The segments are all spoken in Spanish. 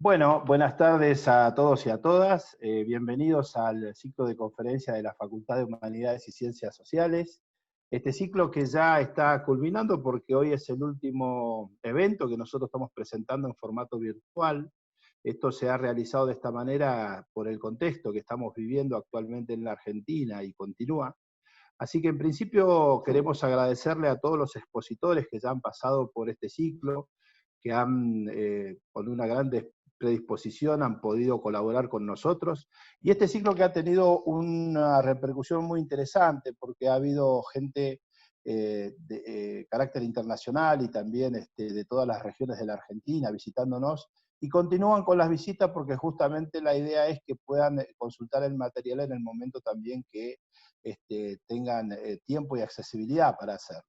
Bueno, buenas tardes a todos y a todas. Bienvenidos al ciclo de conferencias de la Facultad de Humanidades y Ciencias Sociales. Este ciclo que ya está culminando porque hoy es el último evento que nosotros estamos presentando en formato virtual. Esto se ha realizado de esta manera por el contexto que estamos viviendo actualmente en la Argentina y continúa. Así que en principio queremos agradecerle a todos los expositores que ya han pasado por este ciclo, que han, con una gran predisposición, han podido colaborar con nosotros. Y este ciclo que ha tenido una repercusión muy interesante, porque ha habido gente de carácter internacional y también de todas las regiones de la Argentina visitándonos, y continúan con las visitas porque justamente la idea es que puedan consultar el material en el momento también que tengan tiempo y accesibilidad para hacerlo.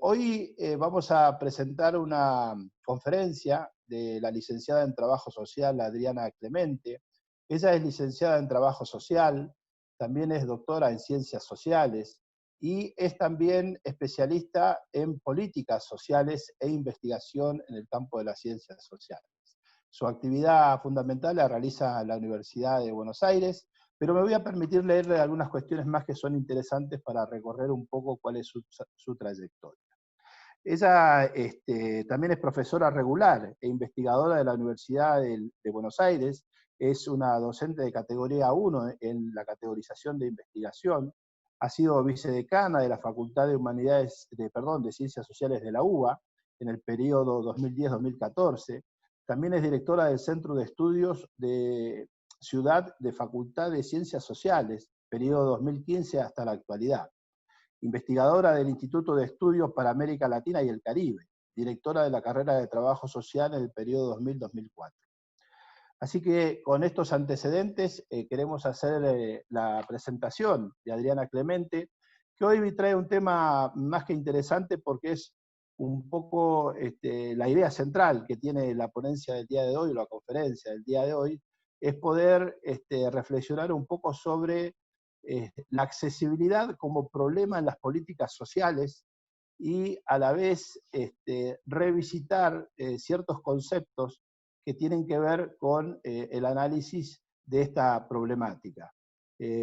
Hoy vamos a presentar una conferencia de la licenciada en Trabajo Social, Adriana Clemente. Ella es licenciada en Trabajo Social, también es doctora en Ciencias Sociales y es también especialista en políticas sociales e investigación en el campo de las ciencias sociales. Su actividad fundamental la realiza en la Universidad de Buenos Aires, pero me voy a permitir leerle algunas cuestiones más que son interesantes para recorrer un poco cuál es su trayectoria. Ella también es profesora regular e investigadora de la Universidad de Buenos Aires, es una docente de categoría 1 en la categorización de investigación, ha sido vicedecana de la Facultad de de Ciencias Sociales de la UBA en el periodo 2010-2014, también es directora del Centro de Estudios de Ciudad de Facultad de Ciencias Sociales, periodo 2015 hasta la actualidad. Investigadora del Instituto de Estudios para América Latina y el Caribe, directora de la carrera de Trabajo Social en el periodo 2000-2004. Así que con estos antecedentes queremos hacer la presentación de Adriana Clemente, que hoy trae un tema más que interesante porque es un poco la idea central que tiene la ponencia del día de hoy, la conferencia del día de hoy, es poder reflexionar un poco sobre la accesibilidad como problema en las políticas sociales y a la vez revisitar ciertos conceptos que tienen que ver con el análisis de esta problemática.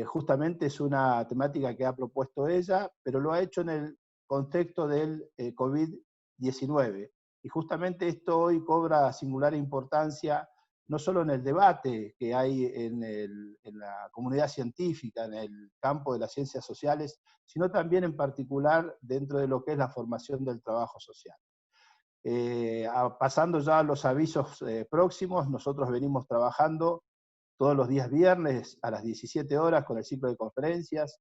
Justamente es una temática que ha propuesto ella, pero lo ha hecho en el contexto del COVID-19. Y justamente esto hoy cobra singular importancia no solo en el debate que hay en la comunidad científica, en el campo de las ciencias sociales, sino también en particular dentro de lo que es la formación del trabajo social. Pasando ya a los avisos próximos, nosotros venimos trabajando todos los días viernes a las 17 horas con el ciclo de conferencias.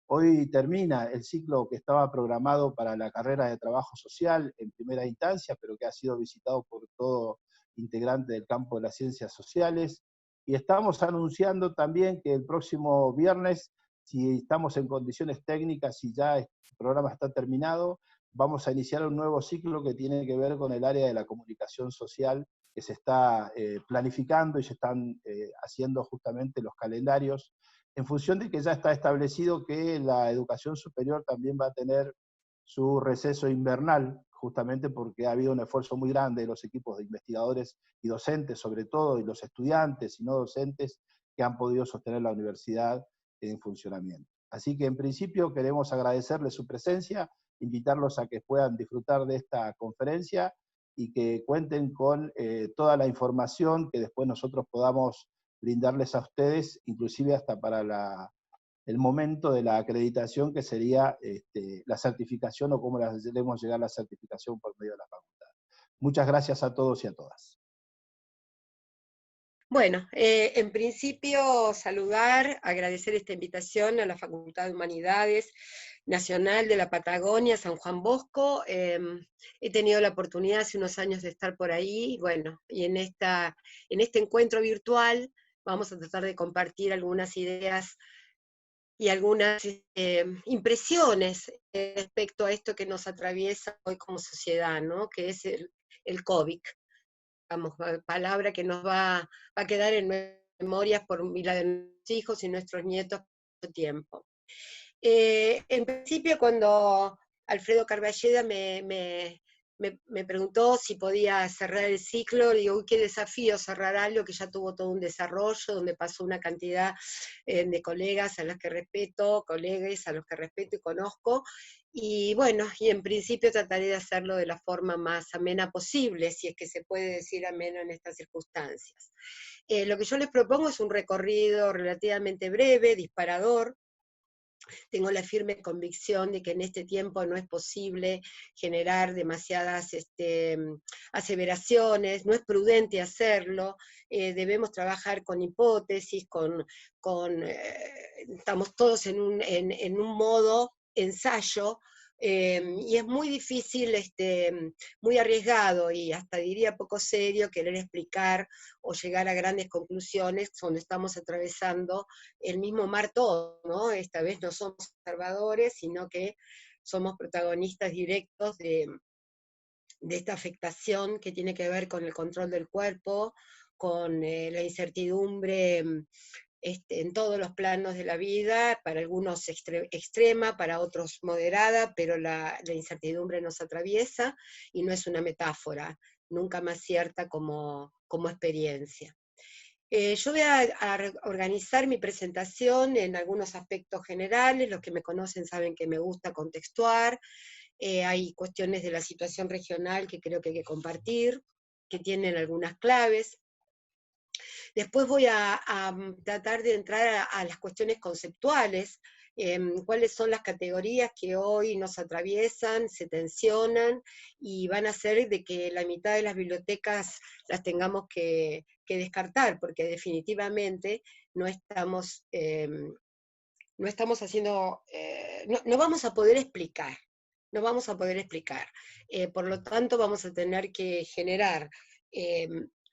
Hoy termina el ciclo que estaba programado para la carrera de trabajo social en primera instancia, pero que ha sido visitado por todo integrante del campo de las ciencias sociales. Y estamos anunciando también que el próximo viernes, si estamos en condiciones técnicas y ya el programa está terminado, vamos a iniciar un nuevo ciclo que tiene que ver con el área de la comunicación social, que se está planificando y se están haciendo justamente los calendarios, en función de que ya está establecido que la educación superior también va a tener su receso invernal, justamente porque ha habido un esfuerzo muy grande de los equipos de investigadores y docentes, sobre todo, y los estudiantes y no docentes, que han podido sostener la universidad en funcionamiento. Así que en principio queremos agradecerles su presencia, invitarlos a que puedan disfrutar de esta conferencia y que cuenten con toda la información que después nosotros podamos brindarles a ustedes, inclusive hasta para el momento de la acreditación, que sería la certificación o cómo les debemos llegar a la certificación por medio de la facultad. Muchas gracias a todos y a todas. Bueno, en principio saludar, agradecer esta invitación a la Facultad de Humanidades Nacional de la Patagonia, San Juan Bosco. He tenido la oportunidad hace unos años de estar por ahí, bueno, y en este encuentro virtual vamos a tratar de compartir algunas ideas y algunas impresiones respecto a esto que nos atraviesa hoy como sociedad, ¿no? Que es el COVID, digamos, palabra que nos va a quedar en nuestras memorias por la de nuestros hijos y nuestros nietos por mucho tiempo. En principio, cuando Alfredo Carballeda me preguntó si podía cerrar el ciclo, le digo, uy, qué desafío cerrar algo que ya tuvo todo un desarrollo, donde pasó una cantidad de colegas a los que respeto, colegas a los que respeto y conozco, y bueno, y en principio trataré de hacerlo de la forma más amena posible, si es que se puede decir ameno en estas circunstancias. Lo que yo les propongo es un recorrido relativamente breve, disparador. Tengo la firme convicción de que en este tiempo no es posible generar demasiadas aseveraciones, no es prudente hacerlo, debemos trabajar con hipótesis, estamos todos en un modo ensayo, y es muy difícil, muy arriesgado y hasta diría poco serio querer explicar o llegar a grandes conclusiones cuando estamos atravesando el mismo mar todo, ¿no? Esta vez no somos observadores, sino que somos protagonistas directos de esta afectación que tiene que ver con el control del cuerpo, con la incertidumbre en todos los planos de la vida, para algunos extrema, para otros moderada, pero la incertidumbre nos atraviesa y no es una metáfora, nunca más cierta como experiencia. Yo voy a organizar mi presentación en algunos aspectos generales, los que me conocen saben que me gusta contextuar, hay cuestiones de la situación regional que creo que hay que compartir, que tienen algunas claves. Después voy a tratar de entrar a las cuestiones conceptuales, cuáles son las categorías que hoy nos atraviesan, se tensionan y van a hacer de que la mitad de las bibliotecas las tengamos que descartar, porque definitivamente no estamos, no estamos haciendo, no vamos a poder explicar, no vamos a poder explicar. Por lo tanto, vamos a tener que generar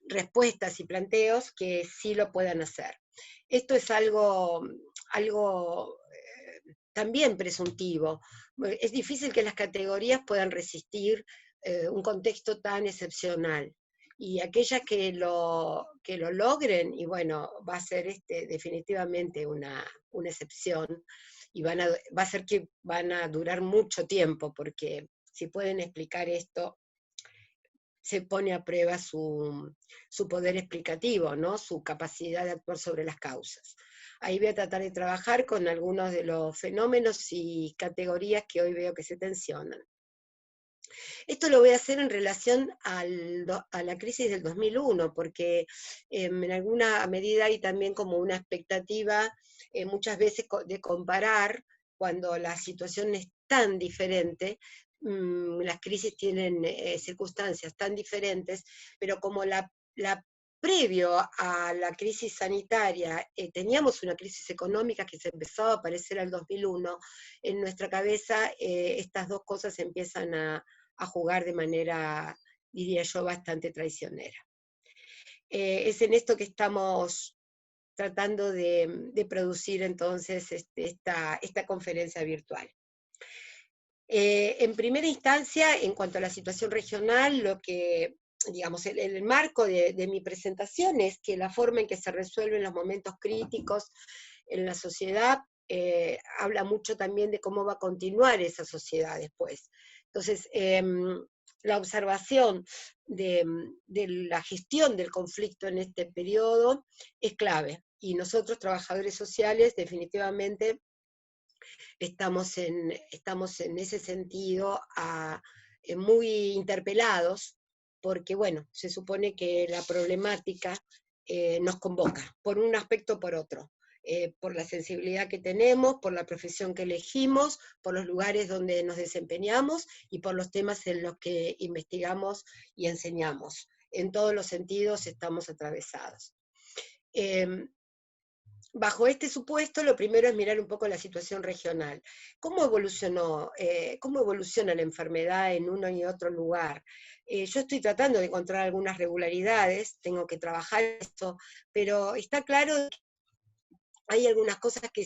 respuestas y planteos que sí lo puedan hacer. Esto es algo también presuntivo. Es difícil que las categorías puedan resistir un contexto tan excepcional. Y aquellas que lo logren, y bueno, va a ser definitivamente una excepción, y va a ser que van a durar mucho tiempo, porque si pueden explicar esto, se pone a prueba su poder explicativo, ¿no? Su capacidad de actuar sobre las causas. Ahí voy a tratar de trabajar con algunos de los fenómenos y categorías que hoy veo que se tensionan. Esto lo voy a hacer en relación a la crisis del 2001, porque en alguna medida hay también como una expectativa muchas veces de comparar cuando la situación es tan diferente, las crisis tienen circunstancias tan diferentes, pero como previo a la crisis sanitaria teníamos una crisis económica que se empezó a aparecer al 2001, en nuestra cabeza estas dos cosas empiezan a jugar de manera, diría yo, bastante traicionera. Es en esto que estamos tratando de producir entonces esta conferencia virtual. En primera instancia, en cuanto a la situación regional, lo que, digamos, el marco de mi presentación es que la forma en que se resuelven los momentos críticos en la sociedad habla mucho también de cómo va a continuar esa sociedad después. Entonces, la observación de la gestión del conflicto en este periodo es clave, y nosotros, trabajadores sociales, definitivamente estamos en ese sentido muy interpelados, porque bueno, se supone que la problemática nos convoca, por un aspecto o por otro. Por la sensibilidad que tenemos, por la profesión que elegimos, por los lugares donde nos desempeñamos y por los temas en los que investigamos y enseñamos. En todos los sentidos estamos atravesados. Bajo este supuesto, lo primero es mirar un poco la situación regional. ¿Cómo evoluciona la enfermedad en uno y otro lugar? Yo estoy tratando de encontrar algunas regularidades, tengo que trabajar esto, pero está claro que hay algunas cosas que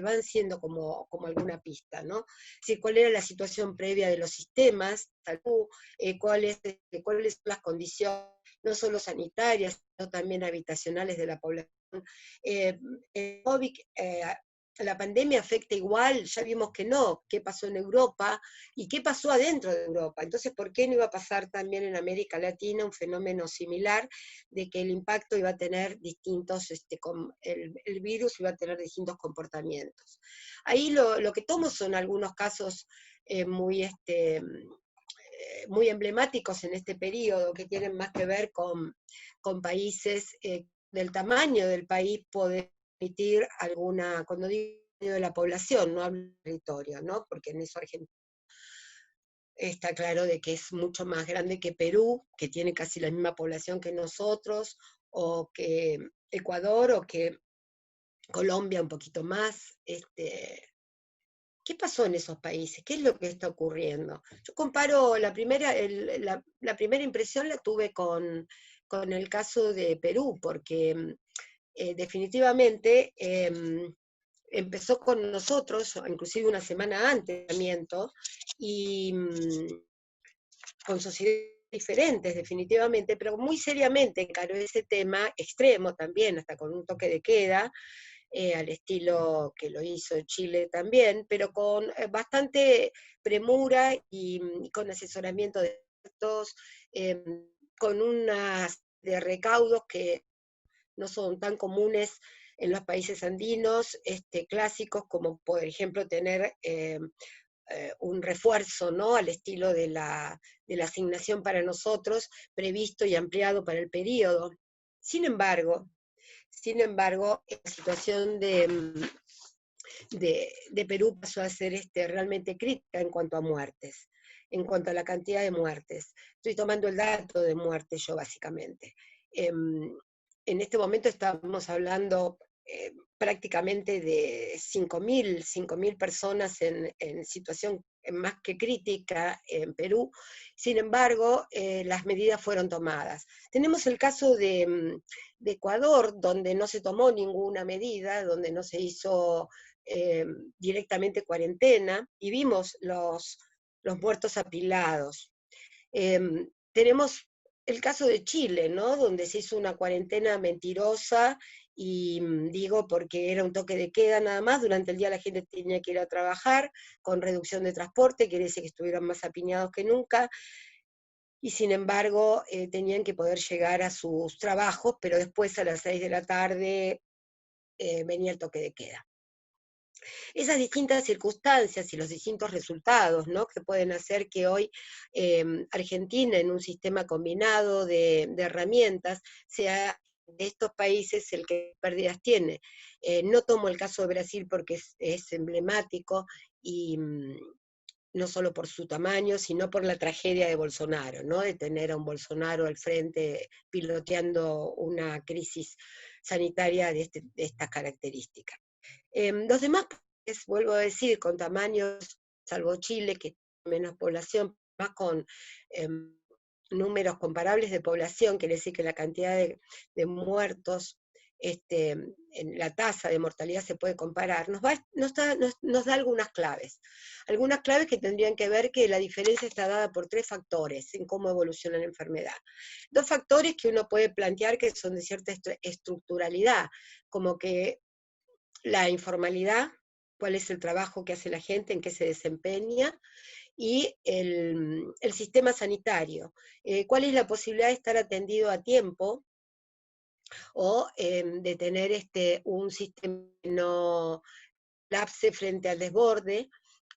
van siendo como alguna pista, ¿no? Es decir, cuál era la situación previa de los sistemas, salud, cuáles son las condiciones, no solo sanitarias, sino también habitacionales de la población. El COVID, la pandemia afecta igual, ya vimos que no, qué pasó en Europa y qué pasó adentro de Europa. Entonces, ¿por qué no iba a pasar también en América Latina un fenómeno similar de que el impacto iba a tener distintos, el virus iba a tener distintos comportamientos? Ahí lo que tomo son algunos casos muy emblemáticos en este periodo, que tienen más que ver con países del tamaño del país, poder permitir alguna, cuando digo de la población, no hablo del territorio, ¿no? Porque en eso Argentina está claro de que es mucho más grande que Perú, que tiene casi la misma población que nosotros, o que Ecuador, o que Colombia un poquito más. ¿Qué pasó en esos países? ¿Qué es lo que está ocurriendo? Yo comparo la primera impresión la tuve con el caso de Perú, porque definitivamente empezó con nosotros, inclusive una semana antes del tratamiento, y con sociedades diferentes definitivamente, pero muy seriamente encaró ese tema extremo también, hasta con un toque de queda, al estilo que lo hizo Chile también, pero con bastante premura y con asesoramiento de expertos, eh, con unas de recaudos que no son tan comunes en los países andinos, clásicos, como por ejemplo tener un refuerzo, ¿no? Al estilo de la asignación para nosotros, previsto y ampliado para el periodo. Sin embargo, la situación de Perú pasó a ser realmente crítica en cuanto a muertes, en cuanto a la cantidad de muertes. Estoy tomando el dato de muertes yo, básicamente. En este momento estamos hablando prácticamente de 5.000 personas en situación más que crítica en Perú. Sin embargo, las medidas fueron tomadas. Tenemos el caso de Ecuador, donde no se tomó ninguna medida, donde no se hizo directamente cuarentena, y vimos los muertos apilados. Tenemos el caso de Chile, ¿no? Donde se hizo una cuarentena mentirosa, y digo porque era un toque de queda nada más, durante el día la gente tenía que ir a trabajar, con reducción de transporte, quiere decir que estuvieran más apiñados que nunca, y sin embargo tenían que poder llegar a sus trabajos, pero después a las 6 de la tarde venía el toque de queda. Esas distintas circunstancias y los distintos resultados, ¿no? Que pueden hacer que hoy Argentina, en un sistema combinado de herramientas, sea de estos países el que pérdidas tiene. No tomo el caso de Brasil porque es emblemático, y no solo por su tamaño, sino por la tragedia de Bolsonaro, ¿no? De tener a un Bolsonaro al frente piloteando una crisis sanitaria de estas características. Los demás países, vuelvo a decir, con tamaños, salvo Chile, que tiene menos población, más con números comparables de población, quiere decir que la cantidad de muertos, en la tasa de mortalidad se puede comparar, nos da algunas claves que tendrían que ver que la diferencia está dada por 3 factores en cómo evoluciona la enfermedad. 2 factores que uno puede plantear que son de cierta estructuralidad, como que la informalidad, cuál es el trabajo que hace la gente, en qué se desempeña, y el sistema sanitario, cuál es la posibilidad de estar atendido a tiempo, o de tener un sistema que no lapse frente al desborde,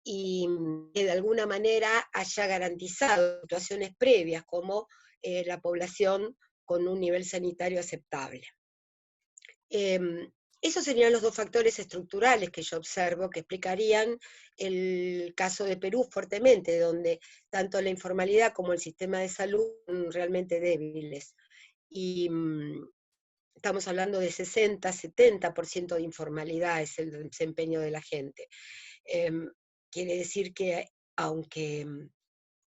y que de alguna manera haya garantizado situaciones previas, como la población con un nivel sanitario aceptable. Esos serían los 2 factores estructurales que yo observo, que explicarían el caso de Perú fuertemente, donde tanto la informalidad como el sistema de salud son realmente débiles. Y estamos hablando de 60-70% de informalidad es el desempeño de la gente. Quiere decir que aunque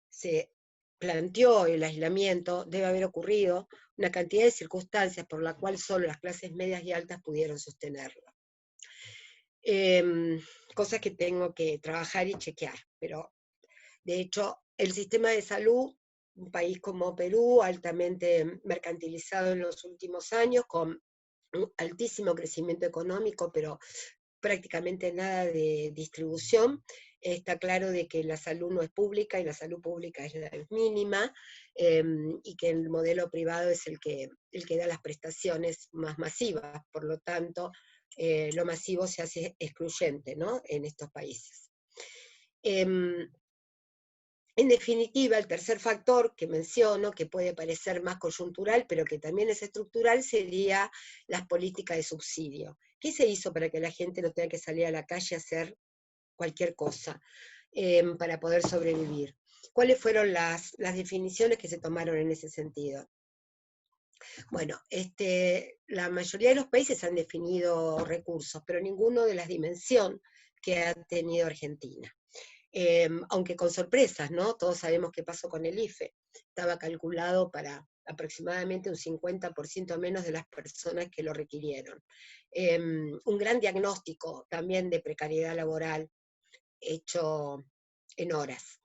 se planteó el aislamiento, debe haber ocurrido una cantidad de circunstancias por la cual solo las clases medias y altas pudieron sostenerlo. cosas que tengo que trabajar y chequear, pero de hecho el sistema de salud, un país como Perú, altamente mercantilizado en los últimos años, con un altísimo crecimiento económico, pero prácticamente nada de distribución. Está claro de que la salud no es pública y la salud pública es la mínima, y que el modelo privado es el que da las prestaciones más masivas. Por lo tanto, lo masivo se hace excluyente, ¿no?, en estos países. En definitiva, el tercer factor que menciono, que puede parecer más coyuntural, pero que también es estructural, sería las políticas de subsidio. ¿Qué se hizo para que la gente no tenga que salir a la calle a hacer cualquier cosa para poder sobrevivir? ¿Cuáles fueron las definiciones que se tomaron en ese sentido? Bueno, la mayoría de los países han definido recursos, pero ninguno de la dimensión que ha tenido Argentina. Aunque con sorpresas, ¿no? Todos sabemos qué pasó con el IFE. Estaba calculado para aproximadamente un 50% menos de las personas que lo requirieron. Un gran diagnóstico también de precariedad laboral hecho en horas.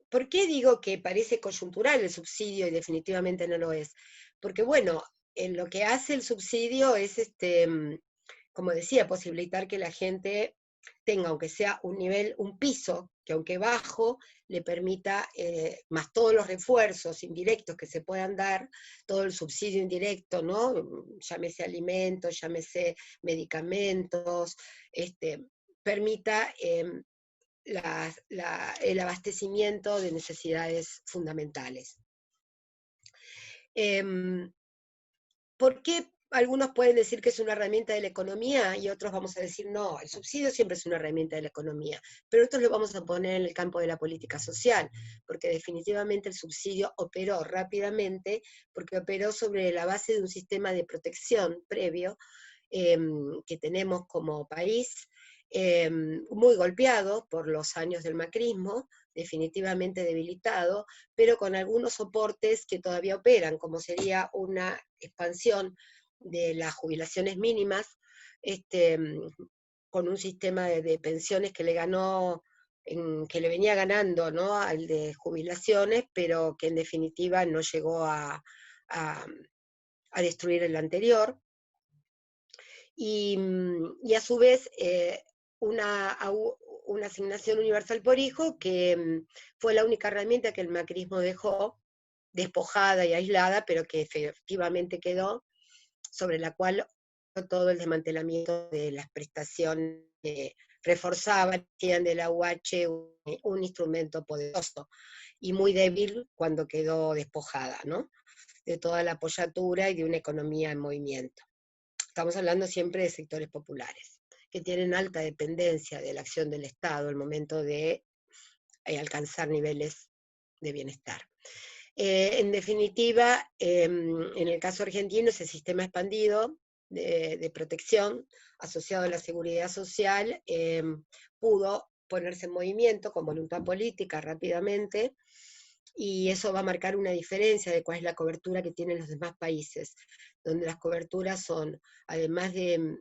¿Por qué digo que parece coyuntural el subsidio y definitivamente no lo es? Porque, bueno, en lo que hace el subsidio es, como decía, posibilitar que la gente tenga, aunque sea un nivel, un piso, que aunque bajo, le permita, más todos los refuerzos indirectos que se puedan dar, todo el subsidio indirecto, ¿no? Llámese alimentos, llámese medicamentos, permita el abastecimiento de necesidades fundamentales. ¿Por qué algunos pueden decir que es una herramienta de la economía y otros vamos a decir no? El subsidio siempre es una herramienta de la economía, pero nosotros lo vamos a poner en el campo de la política social, porque definitivamente el subsidio operó rápidamente, porque operó sobre la base de un sistema de protección previo que tenemos como país, muy golpeado por los años del macrismo, definitivamente debilitado, pero con algunos soportes que todavía operan, como sería una expansión de las jubilaciones mínimas, con un sistema de pensiones que le ganó, que le venía ganando, ¿no?, al de jubilaciones, pero que en definitiva no llegó a destruir el anterior. Y a su vez una asignación universal por hijo, que fue la única herramienta que el macrismo dejó despojada y aislada, pero que efectivamente quedó, sobre la cual todo el desmantelamiento de las prestaciones que reforzaban, hacían de la UH un instrumento poderoso y muy débil cuando quedó despojada, ¿no?, de toda la apoyatura y de una economía en movimiento. Estamos hablando siempre de sectores populares, que tienen alta dependencia de la acción del Estado al momento de alcanzar niveles de bienestar. En definitiva, en el caso argentino, ese sistema expandido de protección asociado a la seguridad social pudo ponerse en movimiento con voluntad política rápidamente, y eso va a marcar una diferencia de cuál es la cobertura que tienen los demás países, donde las coberturas son, además de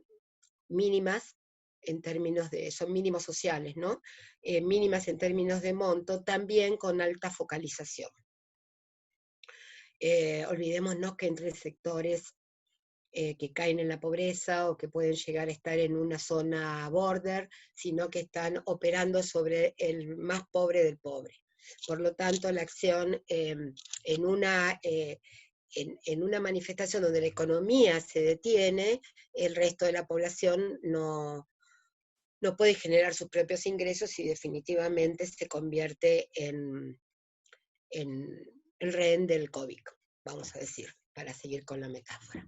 mínimas, en términos de, son mínimos sociales, ¿no? Mínimas en términos de monto, también con alta focalización. Olvidémonos que entre sectores que caen en la pobreza o que pueden llegar a estar en una zona border, sino que están operando sobre el más pobre del pobre. Por lo tanto, la acción en una manifestación donde la economía se detiene, el resto de la población no puede generar sus propios ingresos y definitivamente se convierte en el rehén del COVID, vamos a decir, para seguir con la metáfora.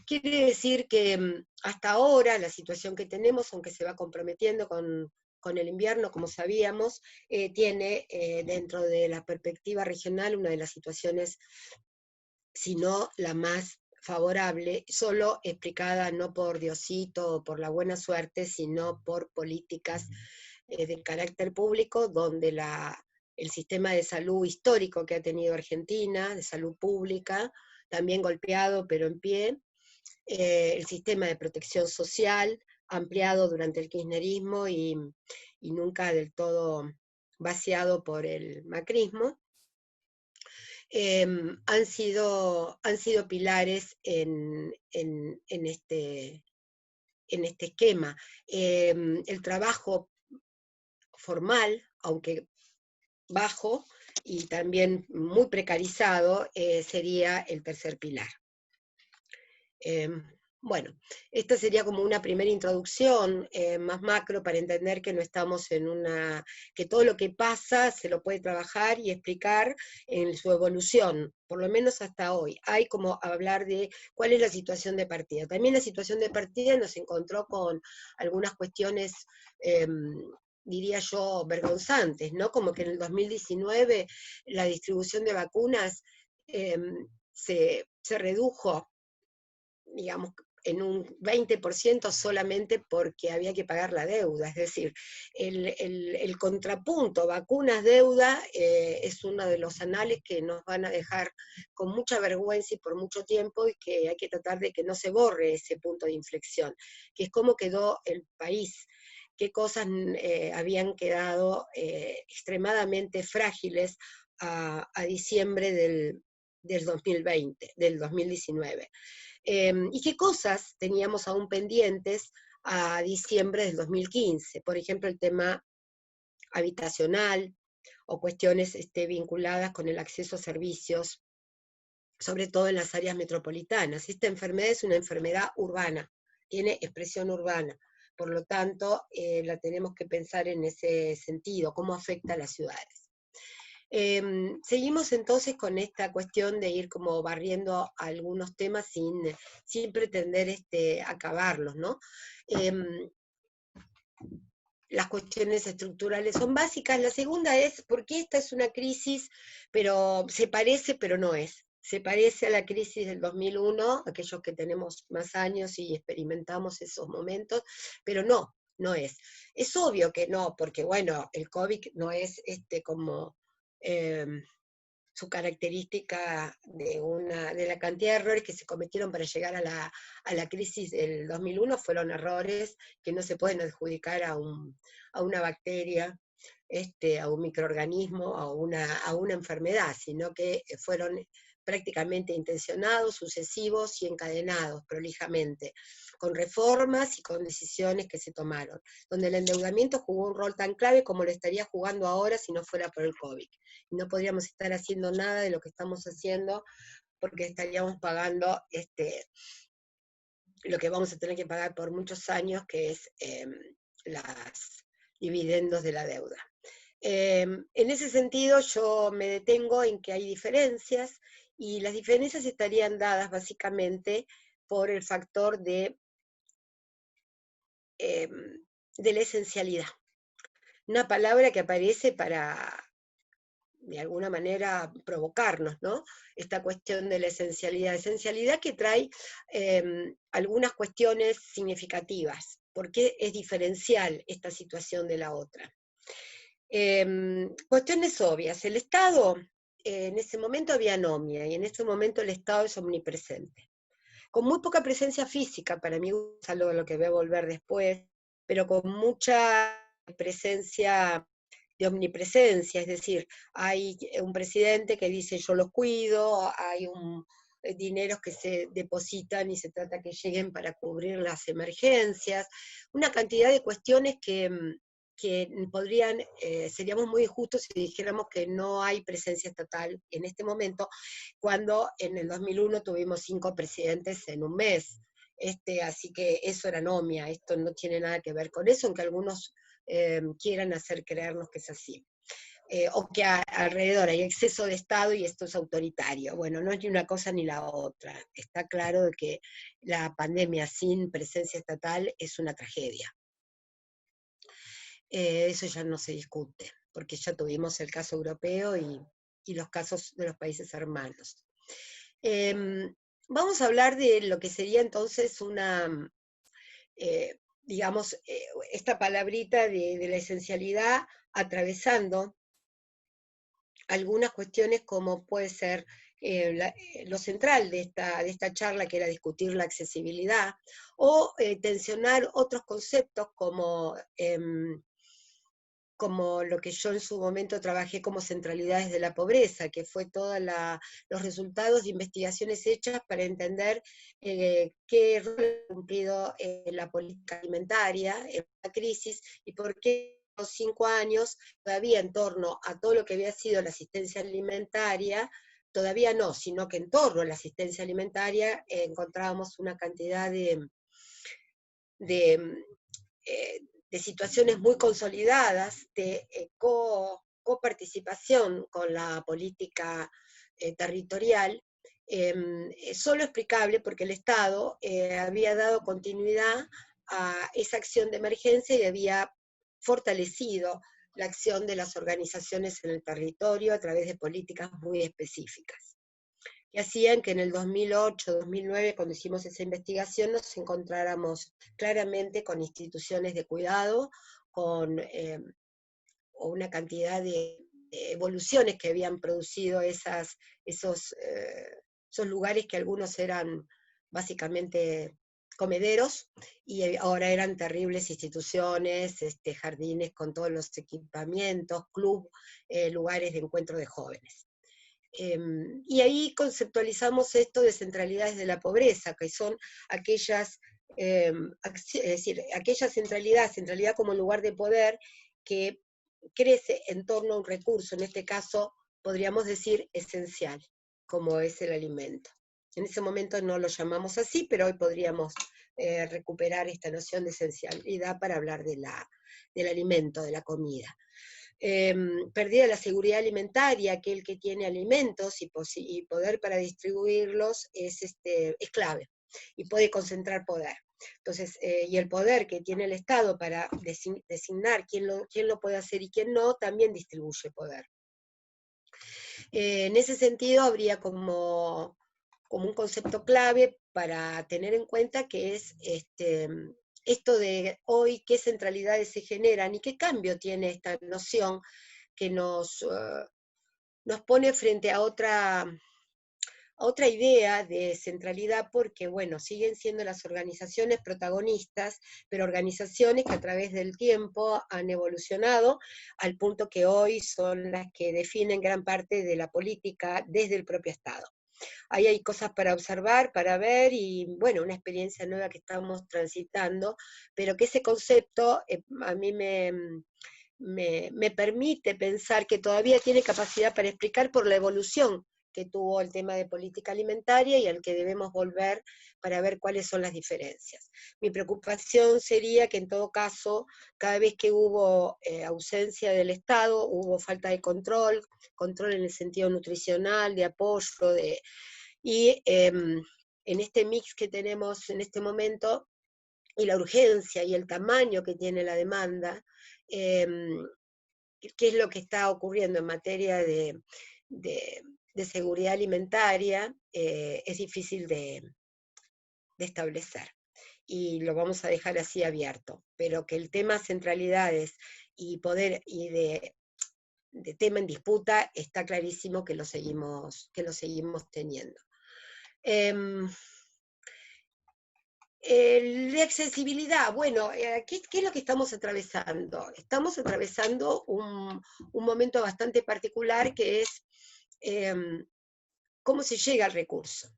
Quiere decir que hasta ahora la situación que tenemos, aunque se va comprometiendo con el invierno, como sabíamos, tiene dentro de la perspectiva regional una de las situaciones, si no la más favorable, solo explicada no por Diosito o por la buena suerte, sino por políticas de carácter público, donde el sistema de salud histórico que ha tenido Argentina, de salud pública, también golpeado pero en pie, el sistema de protección social, ampliado durante el kirchnerismo y nunca del todo vaciado por el macrismo, han sido pilares en este esquema. El trabajo formal, aunque bajo y también muy precarizado, sería el tercer pilar. Bueno, esta sería como una primera introducción más macro para entender que no estamos en que todo lo que pasa se lo puede trabajar y explicar en su evolución, por lo menos hasta hoy. Hay como hablar de cuál es la situación de partida. También la situación de partida nos encontró con algunas cuestiones, diría yo, vergonzantes, ¿no? Como que en el 2019 la distribución de vacunas se redujo, digamos, en un 20% solamente porque había que pagar la deuda. Es decir, el contrapunto vacunas-deuda es uno de los anales que nos van a dejar con mucha vergüenza y por mucho tiempo, y que hay que tratar de que no se borre ese punto de inflexión, que es cómo quedó el país, qué cosas habían quedado extremadamente frágiles a diciembre del 2020, del 2019. Y qué cosas teníamos aún pendientes a diciembre del 2015, por ejemplo, el tema habitacional o cuestiones vinculadas con el acceso a servicios, sobre todo en las áreas metropolitanas. Esta enfermedad es una enfermedad urbana, tiene expresión urbana, por lo tanto, la tenemos que pensar en ese sentido, cómo afecta a las ciudades. Seguimos entonces con esta cuestión de ir como barriendo algunos temas sin pretender acabarlos, ¿no? Las cuestiones estructurales son básicas. La segunda es, ¿por qué esta es una crisis, pero se parece, pero no es? Se parece a la crisis del 2001, aquellos que tenemos más años y experimentamos esos momentos, pero no es. Es obvio que no, porque bueno, el COVID no es como su característica de la cantidad de errores que se cometieron para llegar a la crisis del 2001, fueron errores que no se pueden adjudicar a una bacteria, a un microorganismo, a una enfermedad, sino que fueron prácticamente intencionados, sucesivos y encadenados prolijamente, con reformas y con decisiones que se tomaron, donde el endeudamiento jugó un rol tan clave como lo estaría jugando ahora si no fuera por el COVID. Y no podríamos estar haciendo nada de lo que estamos haciendo porque estaríamos pagando lo que vamos a tener que pagar por muchos años, que es los dividendos de la deuda. En ese sentido yo me detengo en que hay diferencias, y las diferencias estarían dadas básicamente por el factor de la esencialidad. Una palabra que aparece para, de alguna manera, provocarnos, ¿no? Esta cuestión de la esencialidad que trae algunas cuestiones significativas. ¿Por qué es diferencial esta situación de la otra? Cuestiones obvias. El Estado, en ese momento había anomia, y en ese momento el Estado es omnipresente. Con muy poca presencia física, para mí es algo a lo que voy a volver después, pero con mucha presencia de omnipresencia, es decir, hay un presidente que dice yo los cuido, hay dineros que se depositan y se trata que lleguen para cubrir las emergencias, una cantidad de cuestiones que seríamos muy injustos si dijéramos que no hay presencia estatal en este momento, cuando en el 2001 tuvimos 5 presidentes en un mes. Así que eso era anomia, esto no tiene nada que ver con eso, aunque algunos quieran hacer creernos que es así. O que alrededor hay exceso de Estado y esto es autoritario. Bueno, no es ni una cosa ni la otra. Está claro de que la pandemia sin presencia estatal es una tragedia. Eso ya no se discute, porque ya tuvimos el caso europeo y los casos de los países hermanos. Vamos a hablar de lo que sería entonces digamos, esta palabrita de la esencialidad atravesando algunas cuestiones como puede ser lo central de esta charla, que era discutir la accesibilidad, o tensionar otros conceptos como lo que yo en su momento trabajé como centralidades de la pobreza, que fue todos los resultados de investigaciones hechas para entender qué rol ha cumplido la política alimentaria en la crisis y por qué en los 5 años todavía en torno a todo lo que había sido la asistencia alimentaria, todavía no, sino que en torno a la asistencia alimentaria encontrábamos una cantidad de de situaciones muy consolidadas de coparticipación con la política territorial, solo explicable porque el Estado había dado continuidad a esa acción de emergencia y había fortalecido la acción de las organizaciones en el territorio a través de políticas muy específicas, que hacían que en el 2008-2009, cuando hicimos esa investigación, nos encontráramos claramente con instituciones de cuidado, con una cantidad de evoluciones que habían producido esos lugares que algunos eran básicamente comederos, y ahora eran terribles instituciones, jardines con todos los equipamientos, club, lugares de encuentro de jóvenes. Y ahí conceptualizamos esto de centralidades de la pobreza, que son aquellas, es decir, aquella centralidad como lugar de poder que crece en torno a un recurso, en este caso podríamos decir esencial, como es el alimento. En ese momento no lo llamamos así, pero hoy podríamos recuperar esta noción de esencialidad para hablar del alimento, de la comida. Perdida la seguridad alimentaria, aquel que tiene alimentos y poder para distribuirlos es clave, y puede concentrar poder. Entonces, y el poder que tiene el Estado para designar quién lo puede hacer y quién no, también distribuye poder. En ese sentido, habría como un concepto clave para tener en cuenta, que es esto de hoy, qué centralidades se generan y qué cambio tiene esta noción que nos pone frente a otra idea de centralidad, porque, bueno, siguen siendo las organizaciones protagonistas, pero organizaciones que a través del tiempo han evolucionado al punto que hoy son las que definen gran parte de la política desde el propio Estado. Ahí hay cosas para observar, para ver, y bueno, una experiencia nueva que estamos transitando, pero que ese concepto a mí me permite pensar que todavía tiene capacidad para explicar por la evolución que tuvo el tema de política alimentaria y al que debemos volver para ver cuáles son las diferencias. Mi preocupación sería que en todo caso, cada vez que hubo ausencia del Estado, hubo falta de control en el sentido nutricional, de apoyo, y en este mix que tenemos en este momento, y la urgencia y el tamaño que tiene la demanda, qué es lo que está ocurriendo en materia de seguridad alimentaria, es difícil de establecer. Y lo vamos a dejar así abierto. Pero que el tema centralidades y poder y de tema en disputa está clarísimo que lo seguimos teniendo. La accesibilidad, bueno, ¿qué es lo que estamos atravesando? Estamos atravesando un momento bastante particular, que es cómo se llega al recurso.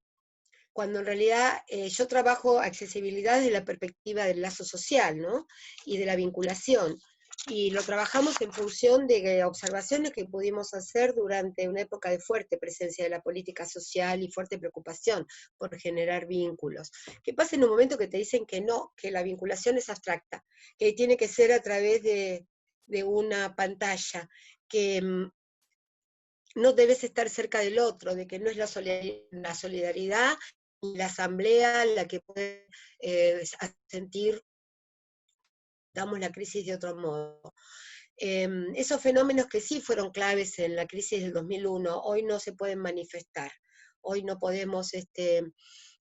Cuando en realidad yo trabajo accesibilidad desde la perspectiva del lazo social, ¿no? Y de la vinculación. Y lo trabajamos en función de observaciones que pudimos hacer durante una época de fuerte presencia de la política social y fuerte preocupación por generar vínculos. ¿Qué pasa en un momento que te dicen que no, que la vinculación es abstracta, que tiene que ser a través de una pantalla, que no debes estar cerca del otro, de que no es la solidaridad ni la asamblea la que puede sentir, damos la crisis de otro modo? Esos fenómenos que sí fueron claves en la crisis del 2001, hoy no se pueden manifestar. Hoy no podemos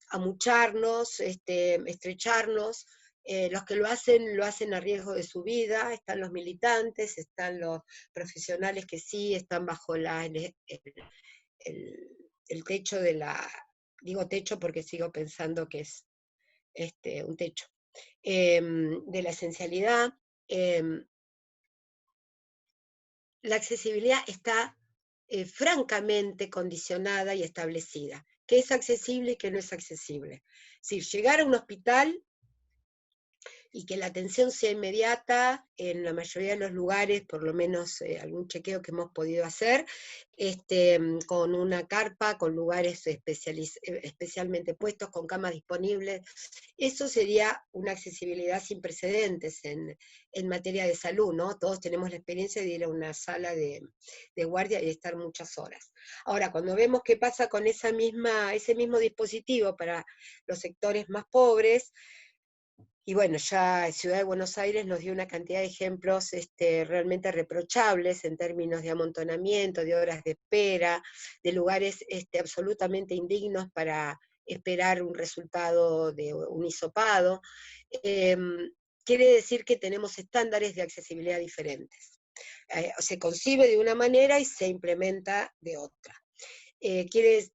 amucharnos, estrecharnos. Los que lo hacen a riesgo de su vida. Están los militantes, están los profesionales que sí están bajo el el techo de la, digo techo porque sigo pensando que es un techo, de la esencialidad. La accesibilidad está francamente condicionada y establecida. ¿Qué es accesible y qué no es accesible? Es decir, llegar a un hospital y que la atención sea inmediata en la mayoría de los lugares, por lo menos algún chequeo que hemos podido hacer, con una carpa, con lugares especialmente puestos, con camas disponibles. Eso sería una accesibilidad sin precedentes en materia de salud, ¿no? Todos tenemos la experiencia de ir a una sala de guardia y estar muchas horas. Ahora, cuando vemos qué pasa con ese mismo dispositivo para los sectores más pobres, y bueno, ya Ciudad de Buenos Aires nos dio una cantidad de ejemplos realmente reprochables en términos de amontonamiento, de horas de espera, de lugares absolutamente indignos para esperar un resultado de un hisopado. Quiere decir que tenemos estándares de accesibilidad diferentes. Se concibe de una manera y se implementa de otra.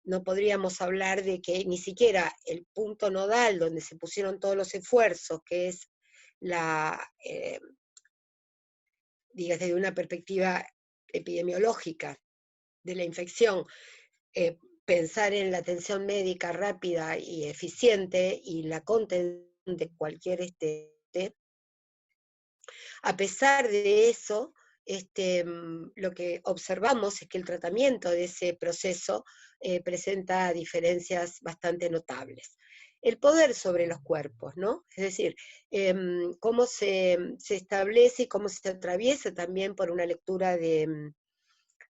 No podríamos hablar de que ni siquiera el punto nodal donde se pusieron todos los esfuerzos, que es desde una perspectiva epidemiológica de la infección, pensar en la atención médica rápida y eficiente y la contención de cualquier a pesar de eso, lo que observamos es que el tratamiento de ese proceso presenta diferencias bastante notables. El poder sobre los cuerpos, ¿no? Es decir, cómo se establece y cómo se atraviesa también por una lectura de,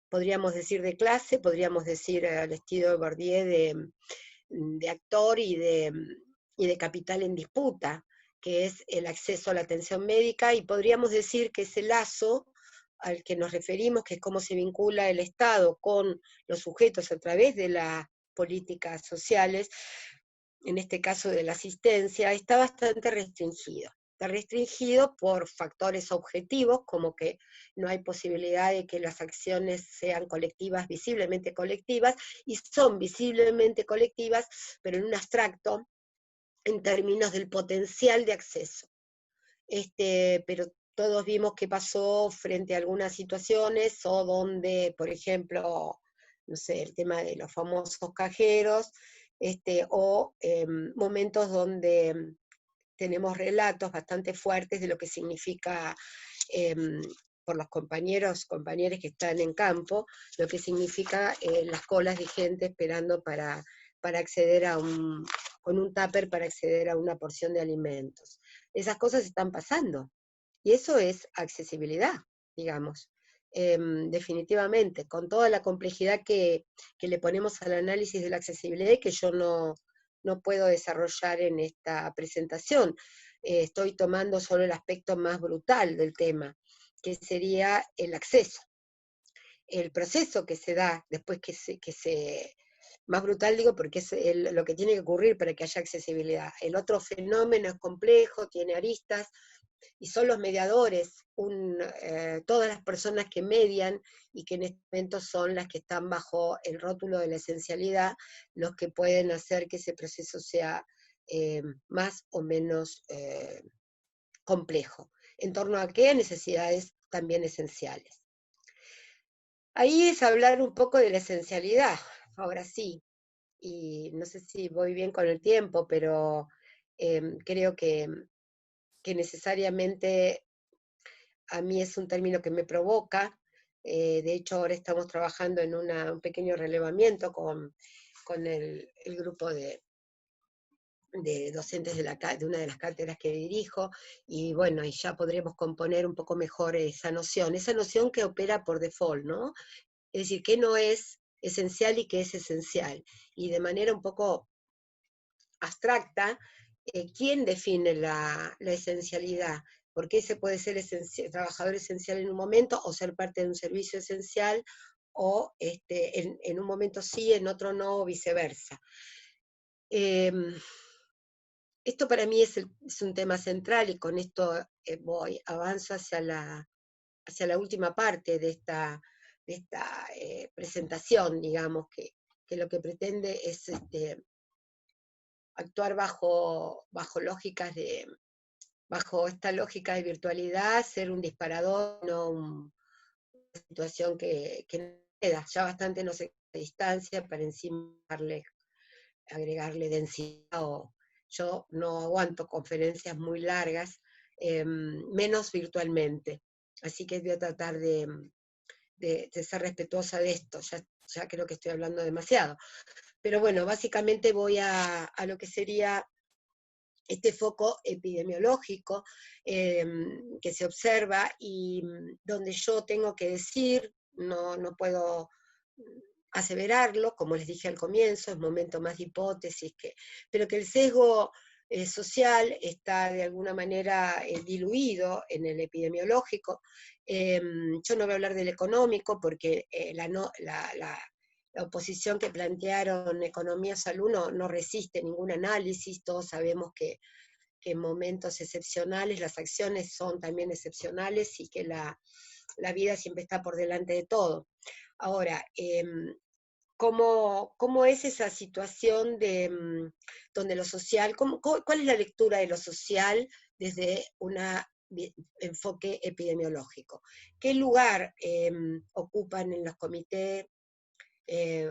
podríamos decir, de clase, podríamos decir al estilo de Bourdieu de actor y de capital en disputa, que es el acceso a la atención médica, y podríamos decir que ese lazo al que nos referimos, que es cómo se vincula el Estado con los sujetos a través de las políticas sociales, en este caso de la asistencia, está bastante restringido. Está restringido por factores objetivos, como que no hay posibilidad de que las acciones sean colectivas, visiblemente colectivas, y son visiblemente colectivas, pero en un abstracto, en términos del potencial de acceso. Pero todos vimos qué pasó frente a algunas situaciones, o donde, por ejemplo, no sé, el tema de los famosos cajeros, o momentos donde tenemos relatos bastante fuertes de lo que significa, por los compañeros que están en campo, lo que significa las colas de gente esperando para acceder con un tupper para acceder a una porción de alimentos. Esas cosas están pasando, y eso es accesibilidad, digamos. Definitivamente, con toda la complejidad que le ponemos al análisis de la accesibilidad y que yo no puedo desarrollar en esta presentación. Estoy tomando solo el aspecto más brutal del tema, que sería el acceso. El proceso que se da después más brutal digo porque es lo que tiene que ocurrir para que haya accesibilidad. El otro fenómeno es complejo, tiene aristas, y son los mediadores, todas las personas que median y que en este momento son las que están bajo el rótulo de la esencialidad, los que pueden hacer que ese proceso sea más o menos complejo. ¿En torno a qué? Necesidades también esenciales. Ahí es hablar un poco de la esencialidad, ahora sí, y no sé si voy bien con el tiempo, pero creo que necesariamente a mí es un término que me provoca. De hecho ahora estamos trabajando en un pequeño relevamiento con el grupo de docentes de una de las cátedras que dirijo, y bueno, y ya podremos componer un poco mejor esa noción que opera por default, ¿no? Es decir, qué no es esencial y qué es esencial, y de manera un poco abstracta, ¿quién define la esencialidad? ¿Por qué se puede ser trabajador esencial en un momento o ser parte de un servicio esencial, o en un momento sí, en otro no, o viceversa? Esto para mí es un tema central, y con esto avanzo hacia la última parte de esta presentación, digamos, que que lo que pretende es actuar bajo esta lógica de virtualidad, ser un disparador, no una situación que no queda, ya bastante nos queda distancia para encima agregarle densidad, o yo no aguanto conferencias muy largas, menos virtualmente. Así que voy a tratar de ser respetuosa de esto, ya creo que estoy hablando demasiado. Pero bueno, básicamente voy a lo que sería este foco epidemiológico que se observa y donde yo tengo que decir, no puedo aseverarlo, como les dije al comienzo, es momento más de hipótesis, pero que el sesgo social está de alguna manera diluido en el epidemiológico. Yo no voy a hablar del económico porque la oposición que plantearon economía-salud no resiste ningún análisis, todos sabemos que en momentos excepcionales las acciones son también excepcionales y que la vida siempre está por delante de todo. Ahora, ¿cómo es esa situación donde lo social, cuál es la lectura de lo social desde un enfoque epidemiológico? ¿Qué lugar ocupan en los comités?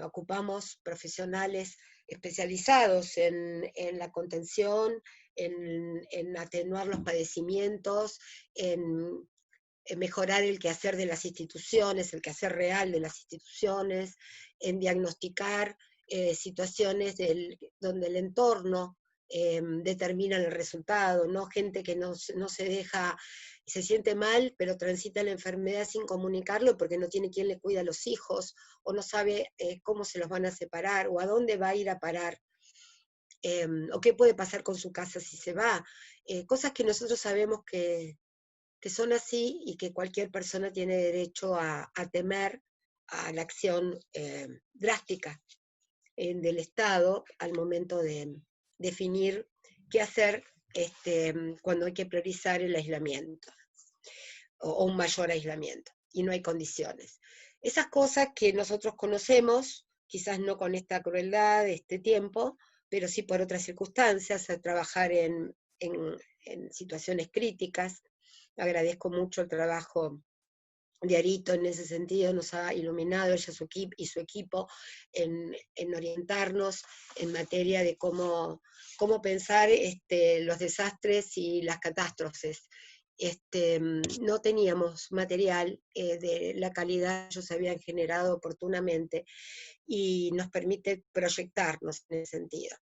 Ocupamos profesionales especializados en la contención, en atenuar los padecimientos, en mejorar el quehacer de las instituciones, el quehacer real de las instituciones, en diagnosticar situaciones donde el entorno determina el resultado, ¿no? Gente que no se deja, se siente mal, pero transita la enfermedad sin comunicarlo porque no tiene quien le cuida a los hijos, o no sabe cómo se los van a separar, o a dónde va a ir a parar, o qué puede pasar con su casa si se va. Cosas que nosotros sabemos que son así y que cualquier persona tiene derecho a temer a la acción drástica del Estado al momento de definir qué hacer cuando hay que priorizar el aislamiento o un mayor aislamiento y no hay condiciones. Esas cosas que nosotros conocemos, quizás no con esta crueldad de este tiempo, pero sí por otras circunstancias, a trabajar en situaciones críticas. Agradezco mucho el trabajo de Arito en ese sentido, nos ha iluminado ella y su equipo en orientarnos en materia de cómo pensar los desastres y las catástrofes. No teníamos material de la calidad que ellos habían generado oportunamente y nos permite proyectarnos en ese sentido.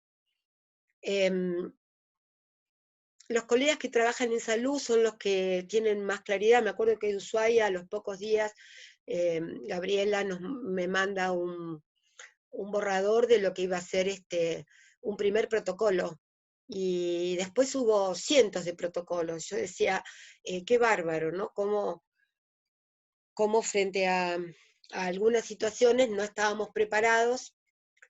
Los colegas que trabajan en salud son los que tienen más claridad. Me acuerdo que en Ushuaia, a los pocos días, Gabriela me manda un borrador de lo que iba a ser un primer protocolo. Y después hubo cientos de protocolos. Yo decía, qué bárbaro, ¿no? Cómo frente a algunas situaciones no estábamos preparados.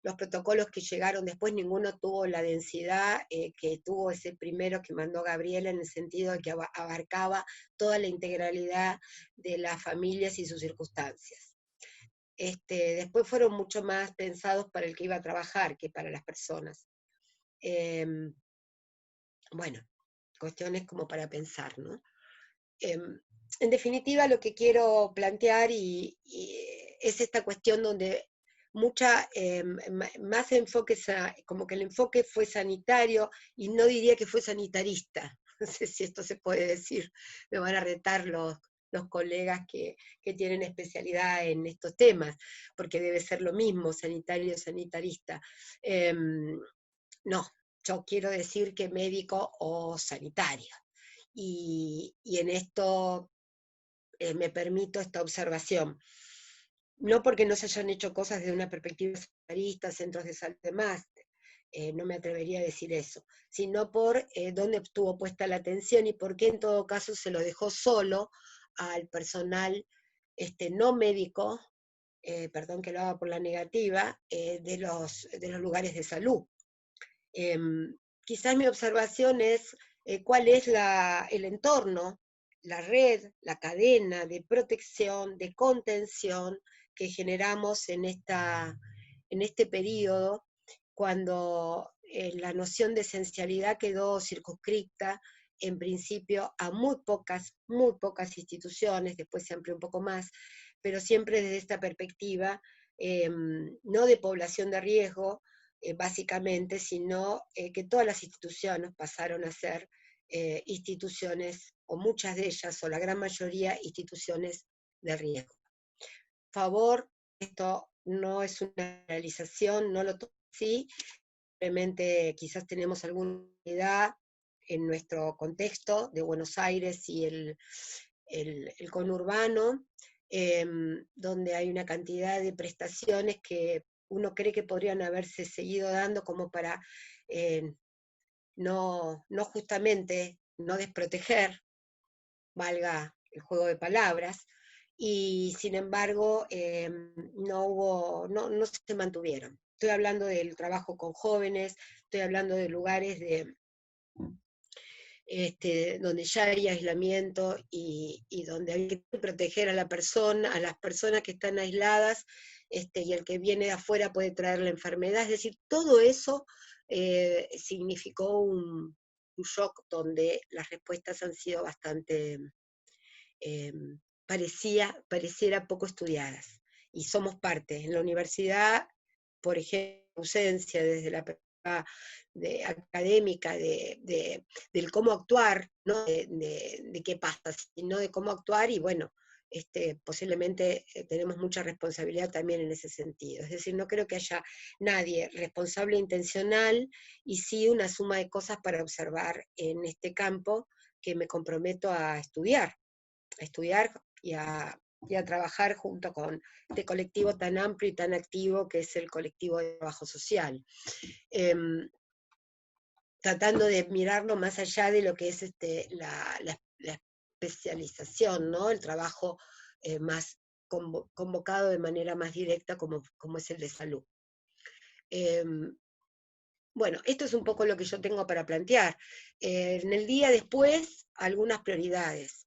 Los protocolos que llegaron después, ninguno tuvo la densidad que tuvo ese primero que mandó Gabriela, en el sentido de que abarcaba toda la integralidad de las familias y sus circunstancias. Después fueron mucho más pensados para el que iba a trabajar que para las personas. Bueno, cuestiones como para pensar, ¿no? En definitiva, lo que quiero plantear es esta cuestión donde más enfoque, como que el enfoque fue sanitario, y no diría que fue sanitarista. No sé si esto se puede decir, me van a retar los colegas que tienen especialidad en estos temas, porque debe ser lo mismo, sanitario, sanitarista. No, yo quiero decir que médico o sanitario. Y en esto me permito esta observación. No porque no se hayan hecho cosas desde una perspectiva sanitarista, centros de salud y demás, no me atrevería a decir eso, sino por dónde estuvo puesta la atención y por qué en todo caso se lo dejó solo al personal no médico, perdón que lo haga por la negativa, de los lugares de salud. Quizás mi observación es cuál es el entorno, la red, la cadena de protección, de contención que generamos en en este periodo, cuando la noción de esencialidad quedó circunscrita en principio a muy pocas instituciones, después se amplió un poco más, pero siempre desde esta perspectiva, no de población de riesgo, básicamente, sino que todas las instituciones pasaron a ser instituciones, o muchas de ellas, o la gran mayoría, instituciones de riesgo. Por favor, esto no es una realización, no lo tomo así, simplemente quizás tenemos alguna idea en nuestro contexto de Buenos Aires y el conurbano, donde hay una cantidad de prestaciones que uno cree que podrían haberse seguido dando como para no justamente no desproteger, valga el juego de palabras, y sin embargo no se mantuvieron. Estoy hablando del trabajo con jóvenes, estoy hablando de lugares donde ya hay aislamiento y donde hay que proteger a las personas que están aisladas, y el que viene de afuera puede traer la enfermedad. Es decir, todo eso significó un shock donde las respuestas han sido bastante, pareciera poco estudiadas. Y somos parte. En la universidad, por ejemplo, ausencia desde la académica del cómo actuar, no de qué pasa, sino de cómo actuar, y bueno, posiblemente tenemos mucha responsabilidad también en ese sentido. Es decir, no creo que haya nadie responsable intencional, y sí una suma de cosas para observar en este campo que me comprometo a estudiar y a trabajar junto con este colectivo tan amplio y tan activo que es el colectivo de trabajo social. Tratando de mirarlo más allá de lo que es la especialización, ¿no? El trabajo más convocado de manera más directa como es el de salud. Bueno, esto es un poco lo que yo tengo para plantear. En el día después, algunas prioridades.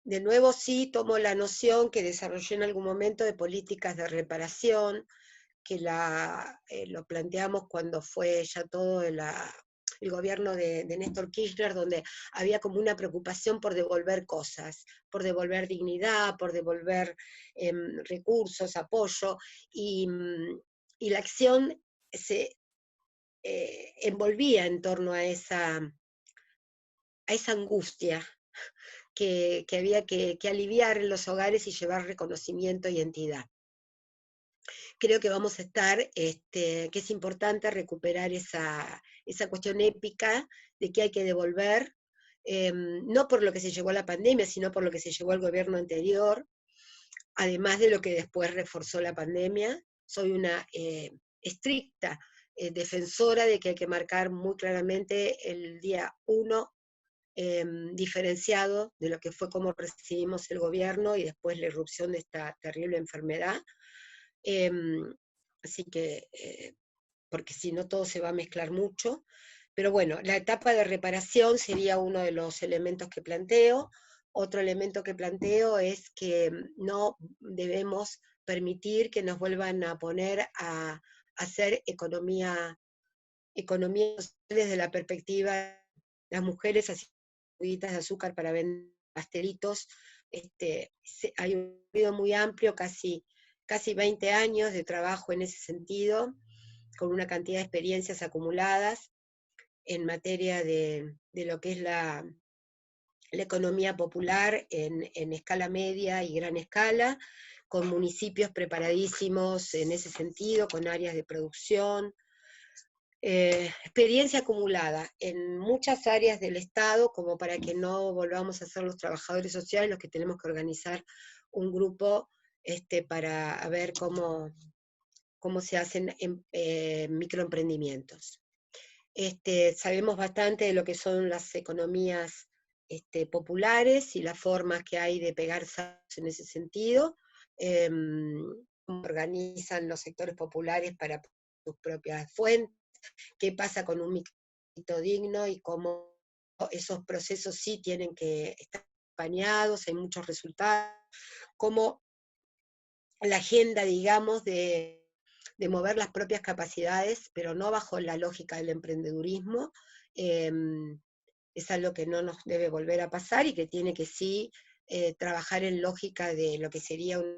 De nuevo sí tomo la noción que desarrollé en algún momento de políticas de reparación, que lo planteamos cuando fue ya todo el gobierno de Néstor Kirchner, donde había como una preocupación por devolver cosas, por devolver dignidad, por devolver recursos, apoyo, y la acción se envolvía en torno a esa angustia que había que aliviar en los hogares y llevar reconocimiento y entidad. Creo que vamos a estar, que es importante recuperar esa cuestión épica de que hay que devolver, no por lo que se llevó la pandemia, sino por lo que se llevó el gobierno anterior, además de lo que después reforzó la pandemia. Soy una estricta defensora de que hay que marcar muy claramente el día 1 diferenciado de lo que fue como recibimos el gobierno y después la irrupción de esta terrible enfermedad. Así que, porque si no todo se va a mezclar mucho, pero bueno, la etapa de reparación sería uno de los elementos que planteo. Otro elemento que planteo es que no debemos permitir que nos vuelvan a poner a hacer economía desde la perspectiva de las mujeres haciendo de azúcar para vender pastelitos. Hay un periodo muy amplio, casi 20 años de trabajo en ese sentido, con una cantidad de experiencias acumuladas en materia de lo que es la economía popular en escala media y gran escala, con municipios preparadísimos en ese sentido, con áreas de producción, experiencia acumulada en muchas áreas del Estado, como para que no volvamos a ser los trabajadores sociales los que tenemos que organizar un grupo para ver cómo se hacen microemprendimientos. Sabemos bastante de lo que son las economías populares y las formas que hay de pegar saltos en ese sentido, cómo organizan los sectores populares para sus propias fuentes, qué pasa con un micro digno y cómo esos procesos sí tienen que estar acompañados, hay muchos resultados, cómo la agenda, digamos, de de mover las propias capacidades, pero no bajo la lógica del emprendedurismo, es algo que no nos debe volver a pasar y que tiene que sí trabajar en lógica de lo que sería una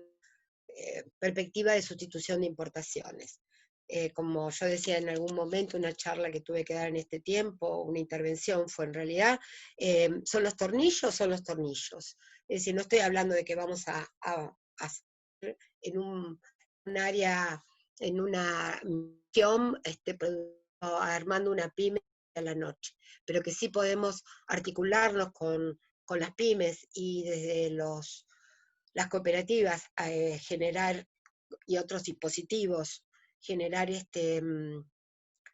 perspectiva de sustitución de importaciones. Como yo decía en algún momento, una charla que tuve que dar en este tiempo, una intervención fue en realidad, ¿son los tornillos? Es decir, no estoy hablando de que vamos a hacer en un área, en una misión, armando una pyme a la noche, pero que sí podemos articularnos con las pymes y desde las cooperativas generar, y otros dispositivos, generar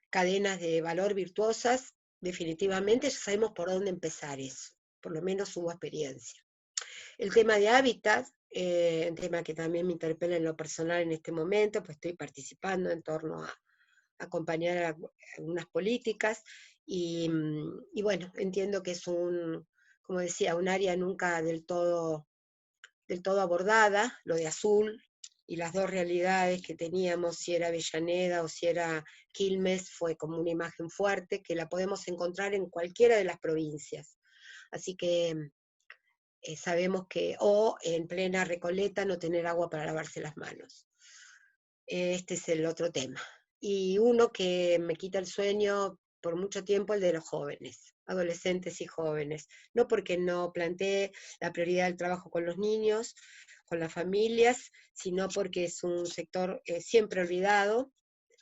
cadenas de valor virtuosas. Definitivamente ya sabemos por dónde empezar eso, por lo menos hubo experiencia. El tema de hábitat, un tema que también me interpela en lo personal en este momento, pues estoy participando en torno a acompañar a algunas políticas, y bueno, entiendo que es como decía, un área nunca del todo abordada, lo de Azul, y las dos realidades que teníamos, si era Avellaneda o si era Quilmes, fue como una imagen fuerte que la podemos encontrar en cualquiera de las provincias. Así que sabemos que, o en plena Recoleta, no tener agua para lavarse las manos. Este es el otro tema. Y uno que me quita el sueño por mucho tiempo, el de los jóvenes, adolescentes y jóvenes. No porque no plantee la prioridad del trabajo con los niños, con las familias, sino porque es un sector siempre olvidado,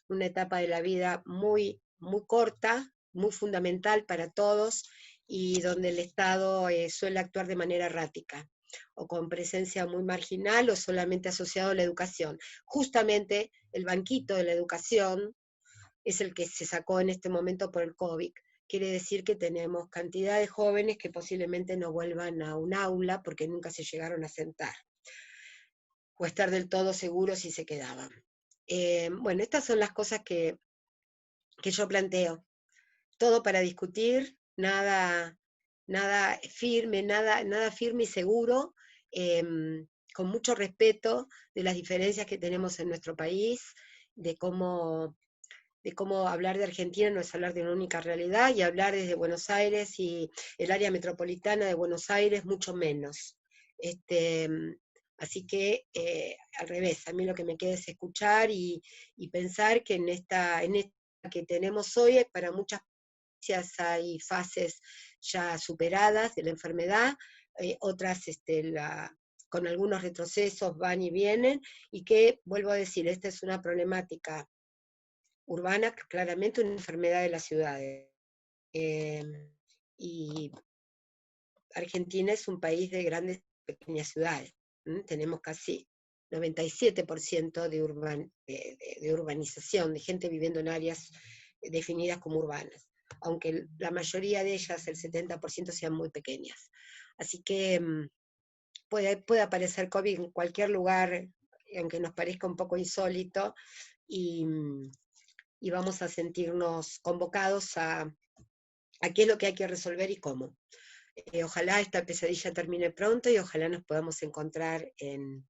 una etapa de la vida muy, muy corta, muy fundamental para todos, y donde el Estado suele actuar de manera errática, o con presencia muy marginal, o solamente asociado a la educación. Justamente el banquito de la educación es el que se sacó en este momento por el COVID. Quiere decir que tenemos cantidad de jóvenes que posiblemente no vuelvan a un aula porque nunca se llegaron a sentar, o estar del todo seguros si se quedaban. Bueno, estas son las cosas que yo planteo. Todo para discutir, nada firme, nada firme y seguro, con mucho respeto de las diferencias que tenemos en nuestro país, de cómo hablar de Argentina no es hablar de una única realidad, y hablar desde Buenos Aires y el área metropolitana de Buenos Aires mucho menos. Así que al revés, a mí lo que me queda es escuchar y pensar que en esta que tenemos hoy, para muchas provincias hay fases ya superadas de la enfermedad, otras con algunos retrocesos van y vienen, y que, vuelvo a decir, esta es una problemática urbana, claramente una enfermedad de las ciudades. Y Argentina es un país de grandes y pequeñas ciudades. Tenemos casi 97% de urbanización, de gente viviendo en áreas definidas como urbanas, aunque la mayoría de ellas, el 70%, sean muy pequeñas. Así que puede aparecer COVID en cualquier lugar, aunque nos parezca un poco insólito, y vamos a sentirnos convocados a qué es lo que hay que resolver y cómo. Ojalá esta pesadilla termine pronto y ojalá nos podamos encontrar en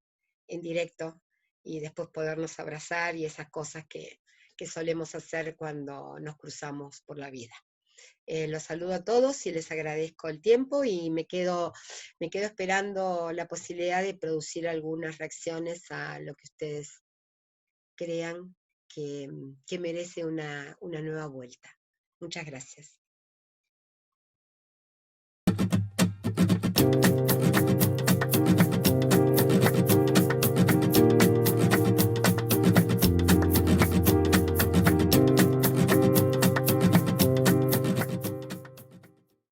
directo y después podernos abrazar y esas cosas que solemos hacer cuando nos cruzamos por la vida. Los saludo a todos y les agradezco el tiempo, y me quedo esperando la posibilidad de producir algunas reacciones a lo que ustedes crean que merece una nueva vuelta. Muchas gracias.